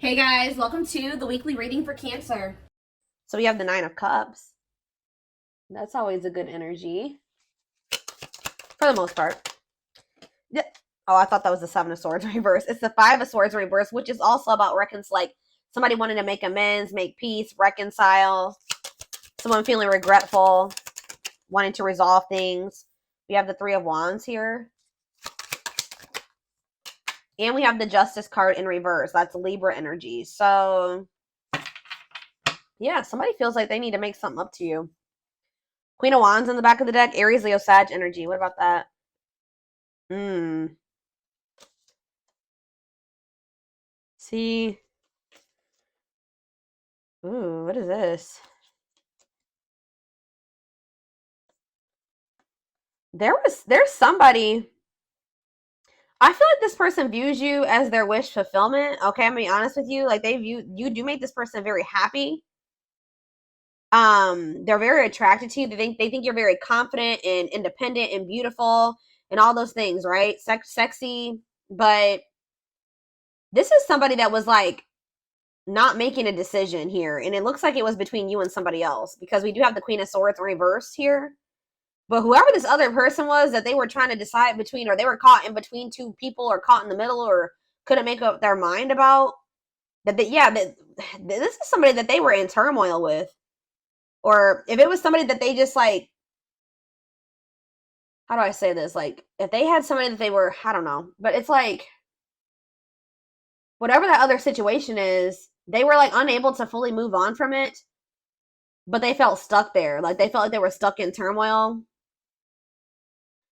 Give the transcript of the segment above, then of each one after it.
Hey guys, welcome to the weekly reading for Cancer. So we have the Nine of Cups. That's always a good energy. For the most part. Yeah. Oh, I thought that was the Seven of Swords reverse. It's the Five of Swords reverse, which is also about like somebody wanting to make amends, make peace, reconcile. Someone feeling regretful, wanting to resolve things. We have the Three of Wands here. And we have the Justice card in reverse. That's Libra energy. So, yeah, somebody feels like they need to make something up to you. Queen of Wands in the back of the deck. Aries, Leo, Sag energy. What about that? See. Ooh, what is this? There's somebody. I feel like this person views you as their wish fulfillment. Okay, I'm gonna be honest with you. Like you do make this person very happy. They're very attracted to you. They think you're very confident and independent and beautiful and all those things, right? Sexy, but this is somebody that was like not making a decision here, and it looks like it was between you and somebody else because we do have the Queen of Swords reversed here. But whoever this other person was that they were trying to decide between, or they were caught in between two people, or caught in the middle, or couldn't make up their mind about, that this is somebody that they were in turmoil with. Or if it was somebody that they just like, how do I say this? Like, if they had somebody that they were, I don't know, but it's like, whatever that other situation is, they were like unable to fully move on from it, but they felt stuck there. Like, they felt like they were stuck in turmoil.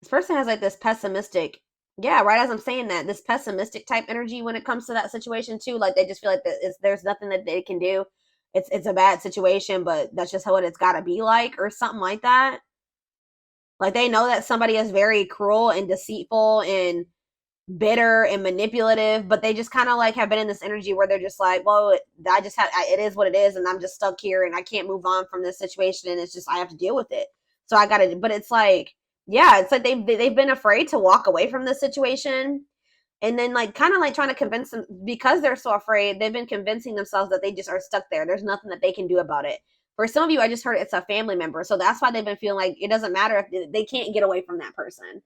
This person has like this pessimistic, yeah, right as I'm saying that, this pessimistic type energy when it comes to that situation too. Like, they just feel like there's nothing that they can do. It's a bad situation, but that's just how it's got to be like, or something like that. Like, they know that somebody is very cruel and deceitful and bitter and manipulative, but they just kind of like have been in this energy where they're just like, well, it is what it is, and I'm just stuck here and I can't move on from this situation, and it's just, I have to deal with it. So I gotta, but it's like, yeah, it's like they've been afraid to walk away from this situation, and then like kind of like trying to convince them, because they're so afraid, they've been convincing themselves that they just are stuck there. There's nothing that they can do about it. For some of you, I just heard it's a family member, so that's why they've been feeling like it doesn't matter if they can't get away from that person.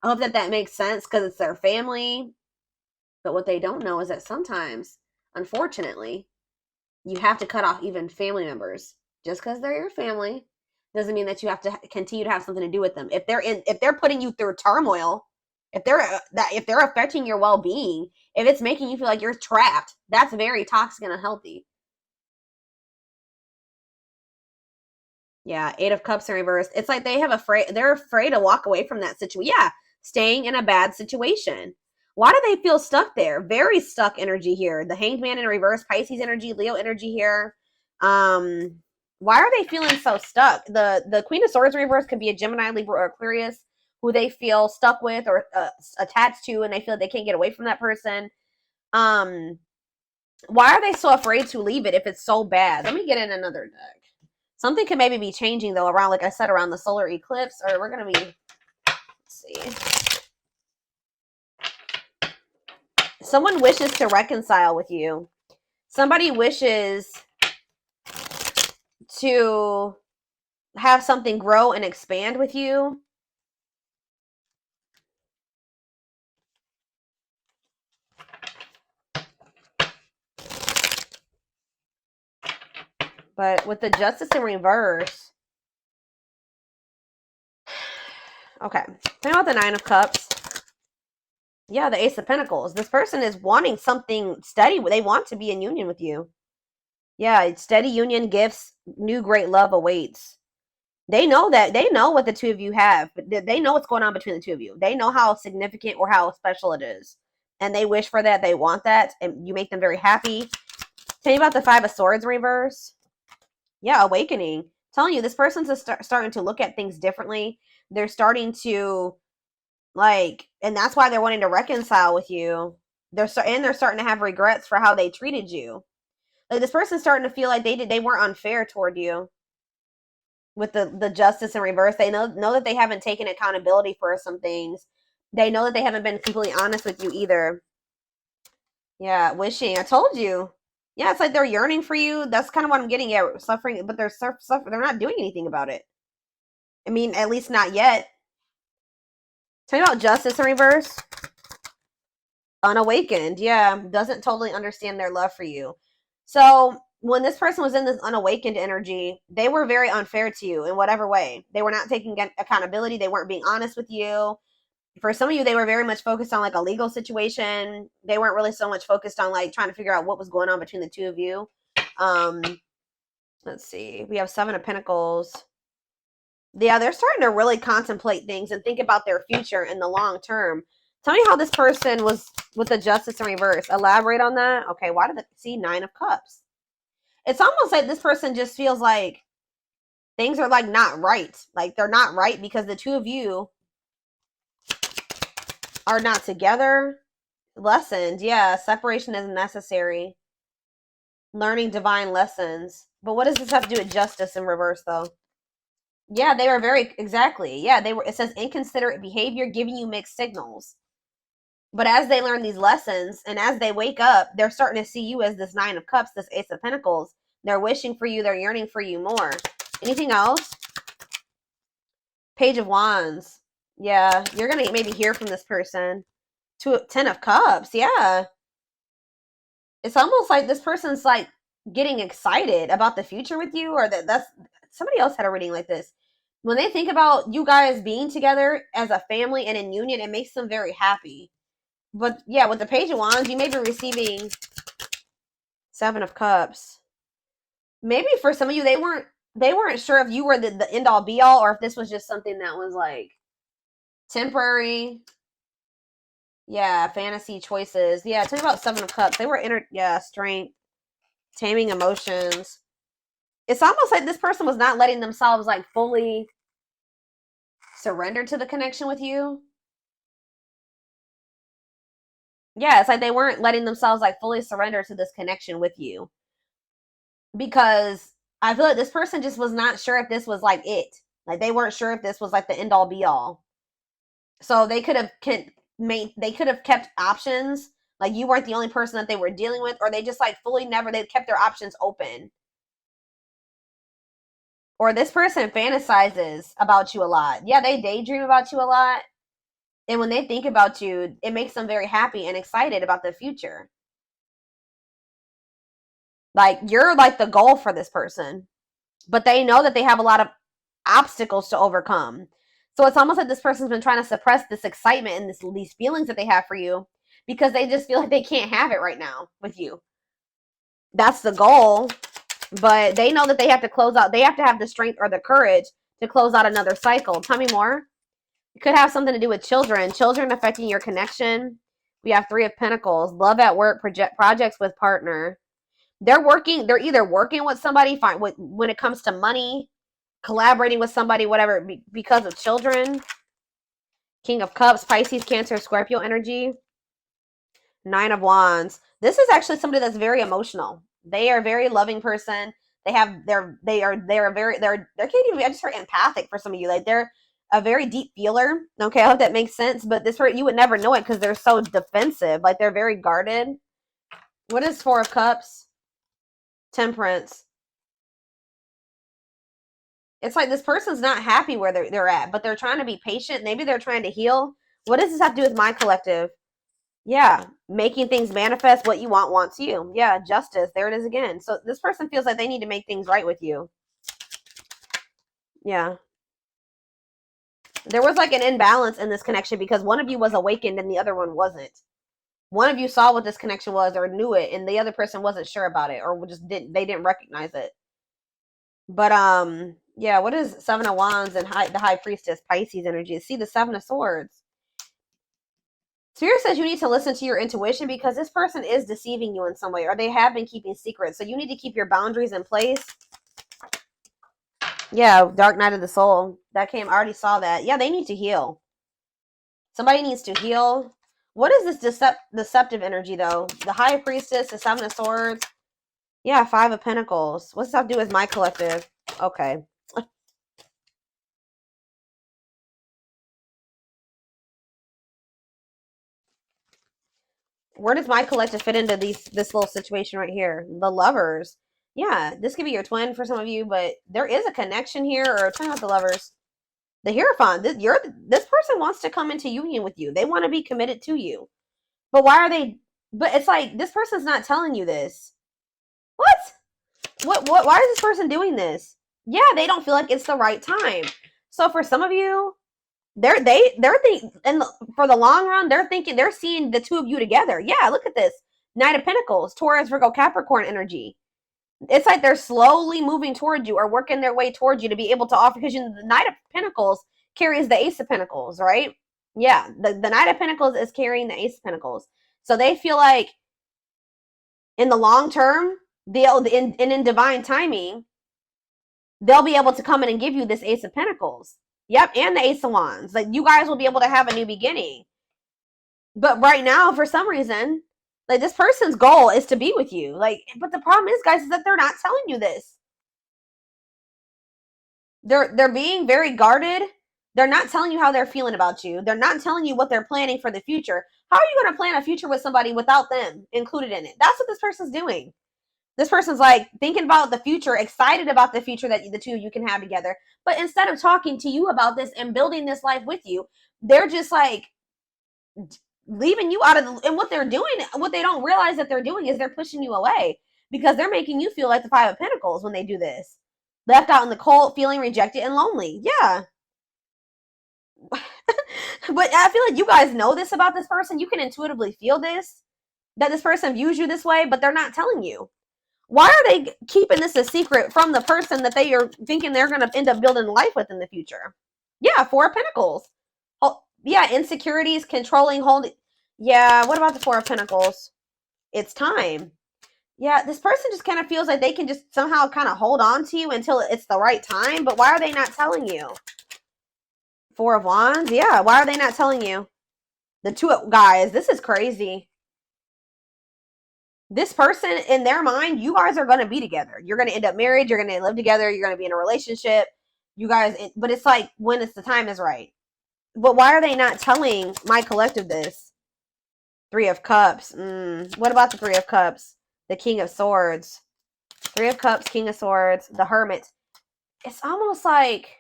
I hope that makes sense, because it's their family. But what they don't know is that sometimes, unfortunately, you have to cut off even family members. Just because they're your family doesn't mean that you have to continue to have something to do with them. If they're putting you through turmoil, if they're affecting your well-being, if it's making you feel like you're trapped, that's very toxic and unhealthy. Yeah, Eight of Cups in reverse. It's like they're afraid to walk away from that situation. Yeah, staying in a bad situation. Why do they feel stuck there? Very stuck energy here. The Hanged Man in reverse, Pisces energy, Leo energy here. Why are they feeling so stuck? The Queen of Swords in reverse could be a Gemini, Libra, or Aquarius who they feel stuck with or attached to, and they feel like they can't get away from that person. Why are they so afraid to leave it if it's so bad? Let me get in another deck. Something could maybe be changing, though, around, like I said, around the solar eclipse. Or we're going to be, let's see. Someone wishes to reconcile with you. Somebody wishes to have something grow and expand with you. But with the Justice in reverse, okay, think about the Nine of Cups. Yeah, the Ace of Pentacles. This person is wanting something steady. They want to be in union with you. Yeah, it's steady union, gifts, new great love awaits. They know what the two of you have, but they know what's going on between the two of you. They know how significant or how special it is. And they wish for that. They want that. And you make them very happy. Tell me about the Five of Swords reverse. Yeah, awakening. Telling you, this person's starting to look at things differently. They're starting to, like, and that's why they're wanting to reconcile with you. They're starting to have regrets for how they treated you. Like, this person's starting to feel like they weren't unfair toward you. With the Justice in reverse, they know that they haven't taken accountability for some things. They know that they haven't been completely honest with you either. Yeah, wishing. I told you. Yeah, it's like they're yearning for you. That's kind of what I'm getting at. Suffering, but they're they're not doing anything about it. I mean, at least not yet. Tell me about justice in reverse. Unawakened, yeah, doesn't totally understand their love for you. So when this person was in this unawakened energy, they were very unfair to you in whatever way. They were not taking accountability. They weren't being honest with you. For some of you, they were very much focused on like a legal situation. They weren't really so much focused on like trying to figure out what was going on between the two of you. Um, let's see. We have 7 of Pentacles. Yeah, they're starting to really contemplate things and think about their future in the long term. Tell me how this person was with the justice in reverse. Elaborate on that. Okay, why did it see 9 of Cups? It's almost like this person just feels like things are like not right. Like they're not right because the two of you are not together. Lessons, yeah, separation is necessary. Learning divine lessons. But what does this have to do with justice in reverse though? Yeah, they were very exactly. Yeah, they were. It says inconsiderate behavior, giving you mixed signals. But as they learn these lessons and as they wake up, they're starting to see you as this 9 of Cups, this Ace of Pentacles. They're wishing for you. They're yearning for you more. Anything else? Page of Wands. Yeah, you're going to maybe hear from this person. 10 of Cups. Yeah. It's almost like this person's like getting excited about the future with you, or that's somebody else had a reading like this. When they think about you guys being together as a family and in union, it makes them very happy. But yeah, with the Page of Wands, you may be receiving 7 of Cups. Maybe for some of you, they weren't sure if you were the end all be all, or if this was just something that was like temporary. Yeah, fantasy choices. Yeah, tell me about 7 of Cups. They were strength, taming emotions. It's almost like this person was not letting themselves like fully surrender to the connection with you. Yeah, it's like they weren't letting themselves like fully surrender to this connection with you. Because I feel like this person just was not sure if this was like it. Like they weren't sure if this was like the end all be all. So they could have kept options. Like you weren't the only person that they were dealing with, or they just like fully never they kept their options open. Or this person fantasizes about you a lot. Yeah, they daydream about you a lot. And when they think about you, it makes them very happy and excited about the future. Like you're like the goal for this person. But they know that they have a lot of obstacles to overcome. So it's almost like this person's been trying to suppress this excitement and these feelings that they have for you because they just feel like they can't have it right now with you. That's the goal, but they know that they have to close out. They have to have the strength or the courage to close out another cycle. Tell me more. It could have something to do with children affecting your connection. We have 3 of Pentacles, love at work, projects with partner. They're either working with somebody when it comes to money, collaborating with somebody, whatever, because of children. King of Cups, Pisces, Cancer, Scorpio energy. 9 of Wands. This is actually somebody that's very emotional. They are a very loving person. I just heard empathic for some of you. Like they're a very deep feeler. Okay, I hope that makes sense. But you would never know it because they're so defensive. Like they're very guarded. What is 4 of Cups? Temperance. It's like this person's not happy where they're at, but they're trying to be patient. Maybe they're trying to heal. What does this have to do with my collective? Yeah, making things manifest. What you want wants you. Yeah, justice. There it is again. So this person feels like they need to make things right with you. Yeah. There was like an imbalance in this connection because one of you was awakened and the other one wasn't. One of you saw what this connection was or knew it, and the other person wasn't sure about it or just didn't recognize it. But yeah, what is 7 of Wands and the High Priestess, Pisces energy? See the 7 of Swords. Spirit says you need to listen to your intuition because this person is deceiving you in some way, or they have been keeping secrets. So you need to keep your boundaries in place. Yeah, Dark Night of the Soul. That came, I already saw that. Yeah, they need to heal. Somebody needs to heal. What is this deceptive energy, though? The High Priestess, the 7 of Swords. Yeah, 5 of Pentacles. What's that to do with my collective? Okay. Where does my collective fit into this little situation right here? The Lovers. Yeah, this could be your twin for some of you, but there is a connection here, or tell me about the Lovers. The Hierophant. This person wants to come into union with you. They want to be committed to you. But why are they? But it's like this person's not telling you this. What? Why is this person doing this? Yeah, they don't feel like it's the right time. So for some of you, they're thinking, and for the long run, they're seeing the two of you together. Yeah, look at this. Knight of Pentacles, Taurus, Virgo, Capricorn energy. It's like they're slowly moving towards you or working their way towards you to be able to offer, because the Knight of Pentacles carries the Ace of Pentacles, right? Yeah, the Knight of Pentacles is carrying the Ace of Pentacles. So they feel like in the long term, in divine timing, they'll be able to come in and give you this Ace of Pentacles. Yep, and the Ace of Wands. Like, you guys will be able to have a new beginning. But right now, for some reason, like, this person's goal is to be with you. Like, but the problem is, guys, is that they're not telling you this. They're being very guarded. They're not telling you how they're feeling about you. They're not telling you what they're planning for the future. How are you going to plan a future with somebody without them included in it? That's what this person's doing. This person's like thinking about the future, excited about the future that the two of you can have together. But instead of talking to you about this and building this life with you, they're just like leaving you out of the, and what they're doing, what they don't realize that they're doing is they're pushing you away, because they're making you feel like the Five of Pentacles when they do this. Left out in the cold, feeling rejected and lonely. Yeah. But I feel like you guys know this about this person. You can intuitively feel this, that this person views you this way, but they're not telling you. Why are they keeping this a secret from the person that they are thinking they're going to end up building life with in the future? Yeah, Four of Pentacles. Oh, yeah, insecurities, controlling, holding. Yeah, what about the Four of Pentacles? It's time. Yeah, this person just kind of feels like they can just somehow kind of hold on to you until it's the right time. But why are they not telling you? Four of Wands. Yeah, why are they not telling you? The two of, guys, this is crazy. This person, in their mind, you guys are going to be together. You're going to end up married. You're going to live together. You're going to be in a relationship. You guys, but it's like when it's the time is right. But why are they not telling my collective this? Three of Cups. What about the Three of Cups? The King of Swords. Three of Cups, King of Swords, the Hermit. It's almost like,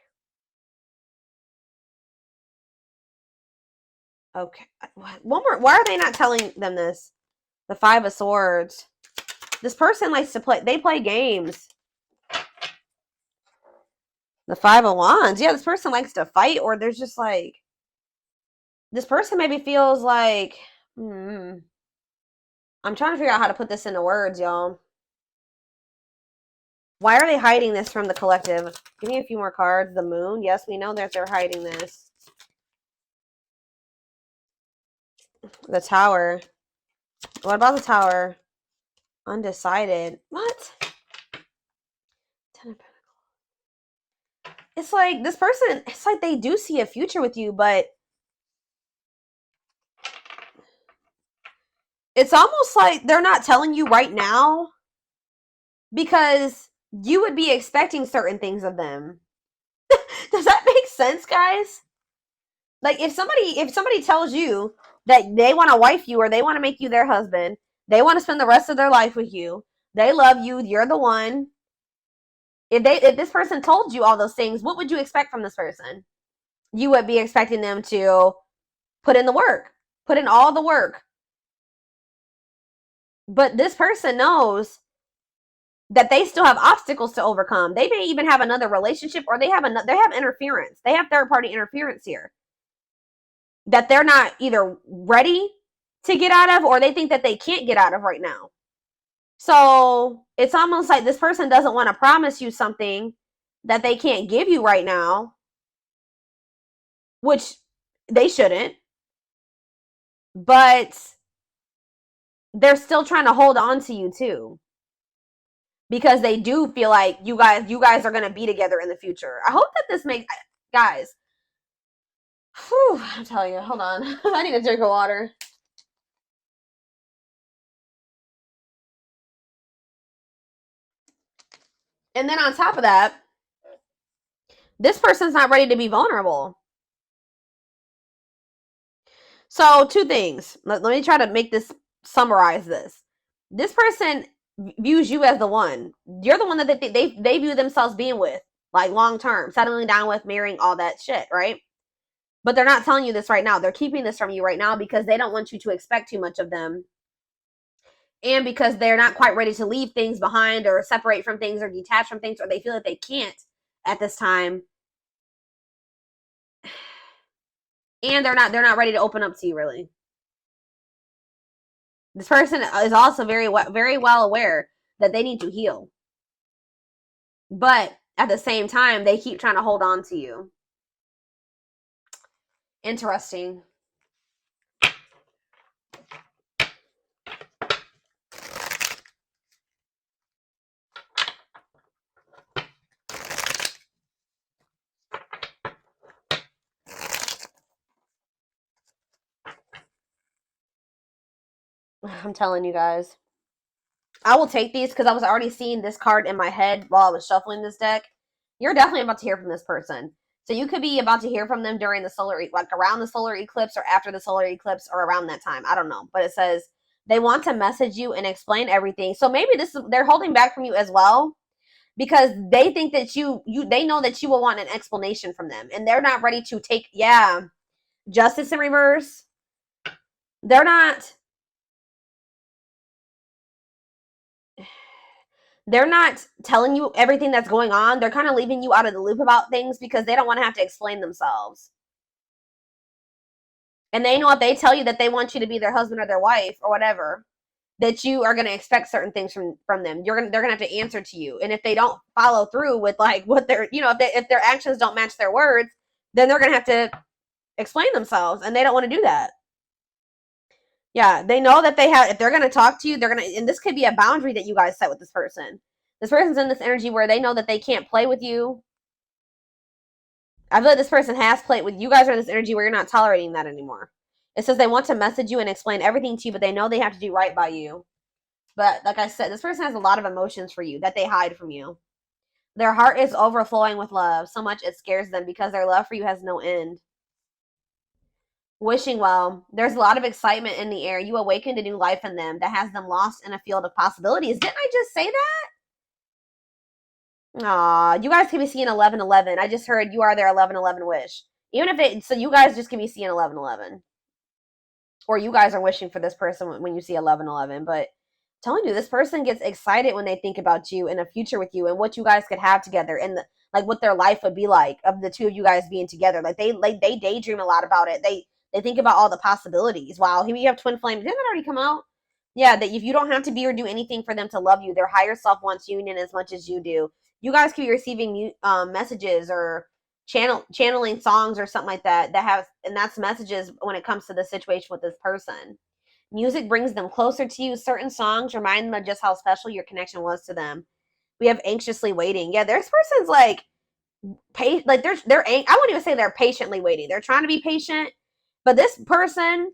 okay, one more. Why are they not telling them this? The Five of Swords. This person likes to play. They play games. The Five of Wands. Yeah, this person likes to fight, or there's just like, this person maybe feels like, I'm trying to figure out how to put this into words, y'all. Why are they hiding this from the collective? Give me a few more cards. The Moon. Yes, we know that they're hiding this. The Tower. What about the Tower? Undecided. What? Ten of Pentacles. It's like this person, it's like they do see a future with you, but it's almost like they're not telling you right now because you would be expecting certain things of them. Does that make sense, guys? Like, if somebody tells you that they want to wife you or they want to make you their husband, they want to spend the rest of their life with you, they love you, you're the one. If this person told you all those things, what would you expect from this person? You would be expecting them to put in the work, put in all the work. But this person knows that they still have obstacles to overcome. They may even have another relationship, or they have interference. They have third-party interference here that they're not either ready to get out of, or they think that they can't get out of right now. So it's almost like this person doesn't want to promise you something that they can't give you right now, which they shouldn't. But they're still trying to hold on to you too, because they do feel like you guys are going to be together in the future. I hope that this makes, guys. Whew, I'm telling you, hold on. I need a drink of water. And then on top of that, this person's not ready to be vulnerable. So two things. Let me try to make this summarize this. This person views you as the one. You're the one that they view themselves being with, like long term, settling down with, marrying, all that shit, right? But they're not telling you this right now. They're keeping this from you right now because they don't want you to expect too much of them. And because they're not quite ready to leave things behind or separate from things or detach from things, or they feel that they can't at this time. And they're not ready to open up to you, really. This person is also very well aware that they need to heal. But at the same time, they keep trying to hold on to you. Interesting. I'm telling you guys. I will take these because I was already seeing this card in my head while I was shuffling this deck. You're definitely about to hear from this person. So you could be about to hear from them during the solar, like around the solar eclipse or after the solar eclipse or around that time. I don't know. But it says they want to message you and explain everything. So maybe they're holding back from you as well because they think that they know that you will want an explanation from them. And they're not ready to take, justice in reverse. They're not telling you everything that's going on. They're kind of leaving you out of the loop about things because they don't want to have to explain themselves. And they know if they tell you that they want you to be their husband or their wife or whatever, that you are going to expect certain things from them. They're going to have to answer to you. And if they don't follow through with like what they're, if their actions don't match their words, then they're going to have to explain themselves. And they don't want to do that. Yeah, they know that if they're going to talk to you, and this could be a boundary that you guys set with this person. This person's in this energy where they know that they can't play with you. I feel like this person has played with you guys are in this energy where you're not tolerating that anymore. It says they want to message you and explain everything to you, but they know they have to do right by you. But like I said, this person has a lot of emotions for you that they hide from you. Their heart is overflowing with love, so much it scares them because their love for you has no end. Wishing well. There's a lot of excitement in the air. You awakened a new life in them that has them lost in a field of possibilities. Didn't I just say that? Aw, you guys can be seeing 1111. I just heard you are their 1111 wish. Even if so you guys just can be seeing 1111. Or you guys are wishing for this person when you see 1111. But I'm telling you, this person gets excited when they think about you and a future with you and what you guys could have together and what their life would be like of the two of you guys being together. They daydream a lot about it. They think about all the possibilities. Wow, here we have twin flames. Didn't that already come out? Yeah, that if you don't have to be or do anything for them to love you, their higher self wants union as much as you do. You guys could be receiving messages or channeling songs or something like that and that's messages when it comes to the situation with this person. Music brings them closer to you. Certain songs remind them of just how special your connection was to them. We have anxiously waiting. Yeah, this person's I wouldn't even say they're patiently waiting. They're trying to be patient, but this person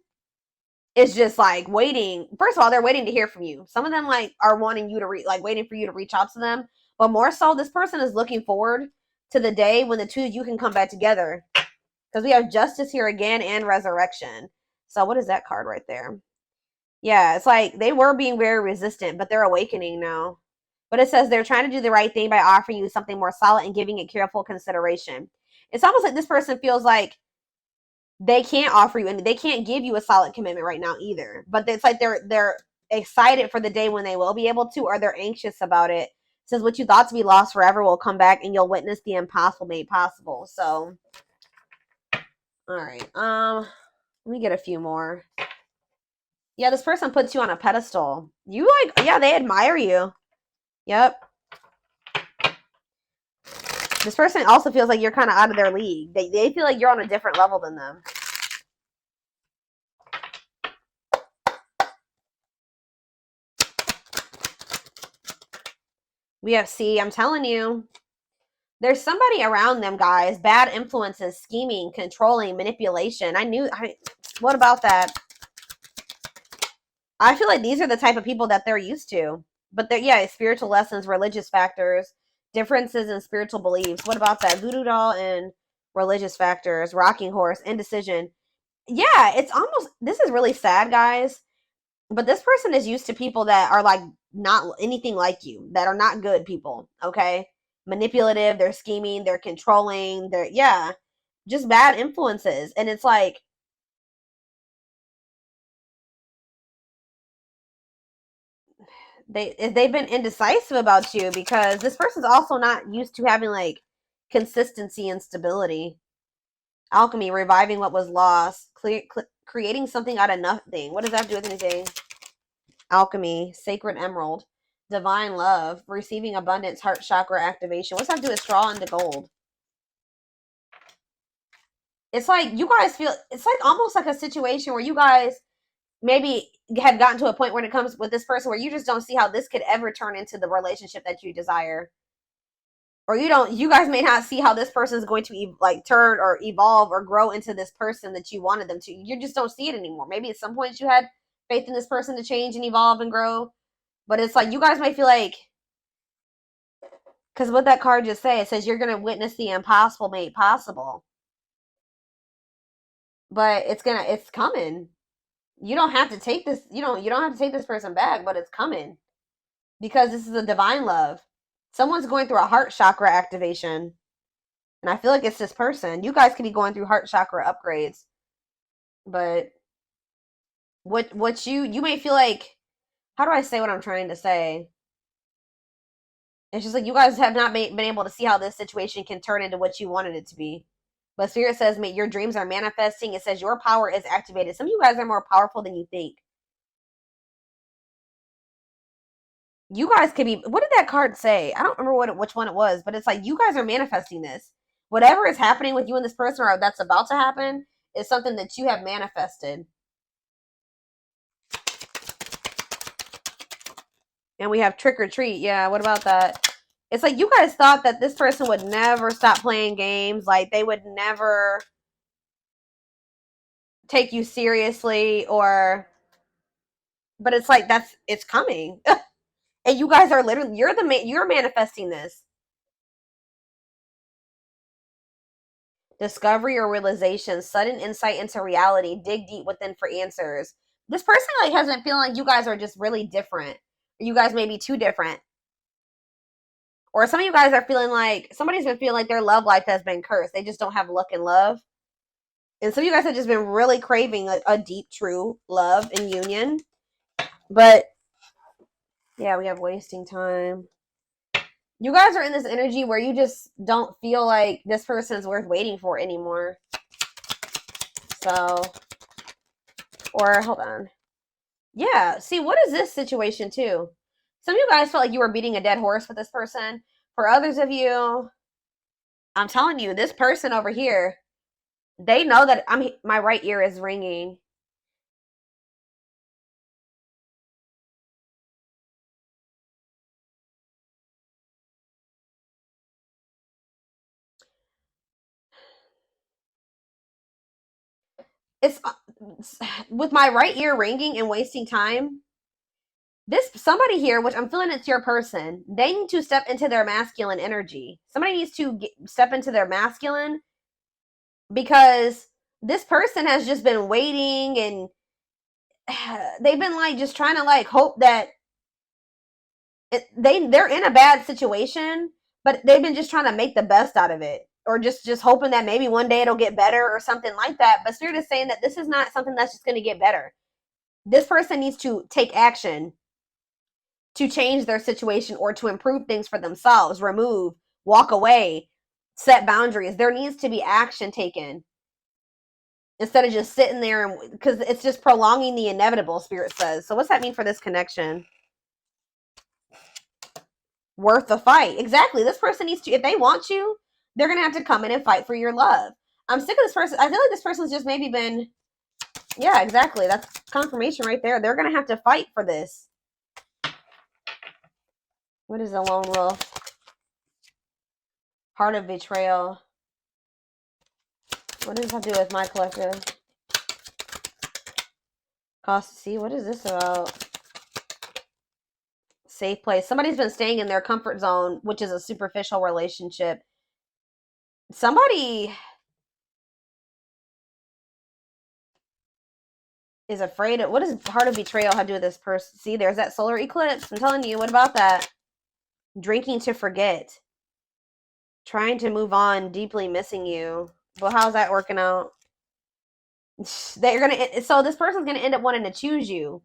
is just waiting. First of all, they're waiting to hear from you. Some of them are wanting you to waiting for you to reach out to them. But more so, this person is looking forward to the day when the two of you can come back together. Because we have justice here again and resurrection. So what is that card right there? Yeah, it's they were being very resistant, but they're awakening now. But it says they're trying to do the right thing by offering you something more solid and giving it careful consideration. It's almost like this person feels like they can't offer you, and they can't give you a solid commitment right now either. But it's they're excited for the day when they will be able to, or they're anxious about it. It says what you thought to be lost forever will come back, and you'll witness the impossible made possible. So, all right. Let me get a few more. Yeah, this person puts you on a pedestal. You they admire you. Yep. This person also feels like you're kind of out of their league. They feel like you're on a different level than them. I'm telling you. There's somebody around them, guys. Bad influences, scheming, controlling, manipulation. What about that? I feel like these are the type of people that they're used to. But spiritual lessons, religious factors, differences in spiritual beliefs. What about that? Voodoo doll and religious factors, rocking horse, indecision. Yeah, it's almost, this is really sad, guys. But this person is used to people that are like not anything like you, that are not good people, okay? Manipulative, they're scheming, they're controlling, they're, yeah, just bad influences. And it's like, they've been indecisive about you because this person's also not used to having like consistency and stability. Alchemy, reviving what was lost, creating something out of nothing. What does that have to do with anything? Alchemy, sacred emerald, divine love, receiving abundance, heart chakra activation. What's that have to do with straw into gold? It's like you guys feel, it's like almost like a situation where you guys maybe have gotten to a point when it comes with this person where you just don't see how this could ever turn into the relationship that you desire. Or you guys may not see how this person is going to like turn or evolve or grow into this person that you wanted them to. You just don't see it anymore. Maybe at some point you had faith in this person to change and evolve and grow, but it's like you guys might feel like, because what that card just say, it says you're going to witness the impossible made possible, but it's coming. You don't have to take this, you don't have to take this person back, but it's coming because this is a divine love. Someone's going through a heart chakra activation, and I feel like it's this person. You guys could be going through heart chakra upgrades, but what you may feel like, how do I say what I'm trying to say? It's just like you guys have not been able to see how this situation can turn into what you wanted it to be. But Spirit says, your dreams are manifesting. It says your power is activated. Some of you guys are more powerful than you think. You guys could be, what did that card say? I don't remember which one it was, but it's like you guys are manifesting this. Whatever is happening with you and this person, or that's about to happen, is something that you have manifested. And we have trick or treat. Yeah, what about that? It's like you guys thought that this person would never stop playing games. Like they would never take you seriously, or, but it's like it's coming. And you guys are literally, you're manifesting this. Discovery or realization, sudden insight into reality, dig deep within for answers. This person like has been feeling like you guys are just really different. You guys may be too different. Or some of you guys are feeling like somebody's been feeling like their love life has been cursed. They just don't have luck in love. And some of you guys have just been really craving a deep, true love and union. But yeah, we have wasting time. You guys are in this energy where you just don't feel like this person's worth waiting for anymore. So, or hold on. Yeah, see, what is this situation too? Some of you guys felt like you were beating a dead horse with this person. For others of you, I'm telling you, this person over here, they know that my right ear is ringing. It's with my right ear ringing and wasting time. This somebody here, which I'm feeling it's your person, they need to step into their masculine energy. Somebody needs to step into their masculine, because this person has just been waiting, and they've been like just trying to like hope that they're in a bad situation, but they've been just trying to make the best out of it, or just hoping that maybe one day it'll get better or something like that. But Spirit is saying that this is not something that's just going to get better. This person needs to take action to change their situation or to improve things for themselves, remove, walk away, set boundaries. There needs to be action taken instead of just sitting there, and because it's just prolonging the inevitable, Spirit says. So what's that mean for this connection? Worth the fight. Exactly. This person needs to, if they want you, they're going to have to come in and fight for your love. I'm sick of this person. I feel like this person's just maybe been, yeah, exactly. That's confirmation right there. They're going to have to fight for this. What is a lone wolf? Heart of betrayal. What does that do with my collective? Cost. See, what is this about? Safe place. Somebody's been staying in their comfort zone, which is a superficial relationship. Somebody, is afraid of, what does heart of betrayal have to do with this person? See, there's that solar eclipse. I'm telling you, what about that? Drinking to forget. Trying to move on, deeply missing you. Well, how's that working out? That you're gonna, so this person's gonna end up wanting to choose you.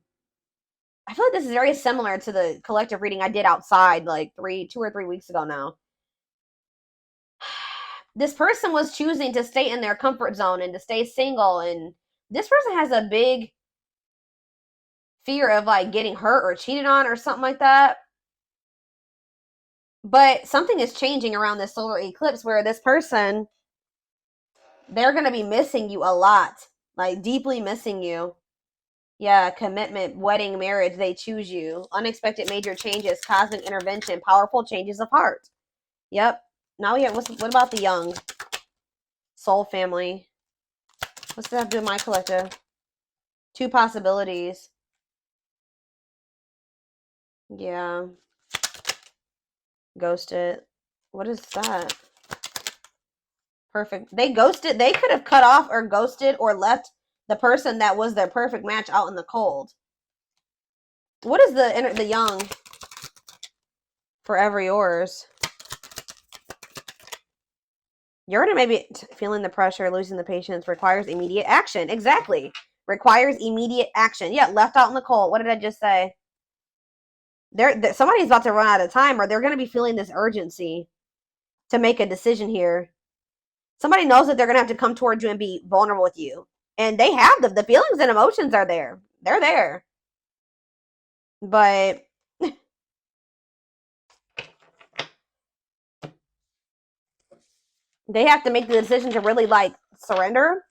I feel like this is very similar to the collective reading I did outside like 2 or 3 weeks ago now. This person was choosing to stay in their comfort zone and to stay single, and this person has a big fear of like getting hurt or cheated on or something like that. But something is changing around this solar eclipse where this person, they're going to be missing you a lot, like deeply missing you. Yeah, commitment, wedding, marriage, they choose you. Unexpected major changes, cosmic intervention, powerful changes of heart. Yep. Now we have, what about the young? Soul family. What's that have to do with my collective? 2 possibilities. Yeah. Ghosted. What is that? Perfect. They ghosted. They could have cut off or ghosted or left the person that was their perfect match out in the cold. What is the young? Forever yours. You're gonna maybe feeling the pressure, losing the patience, requires immediate action. Exactly. Requires immediate action. Yeah, left out in the cold. What did I just say? Somebody's about to run out of time, or they're gonna be feeling this urgency to make a decision here. Somebody knows that they're gonna have to come towards you and be vulnerable with you, and they have the feelings and emotions are there. They're there, but they have to make the decision to really like surrender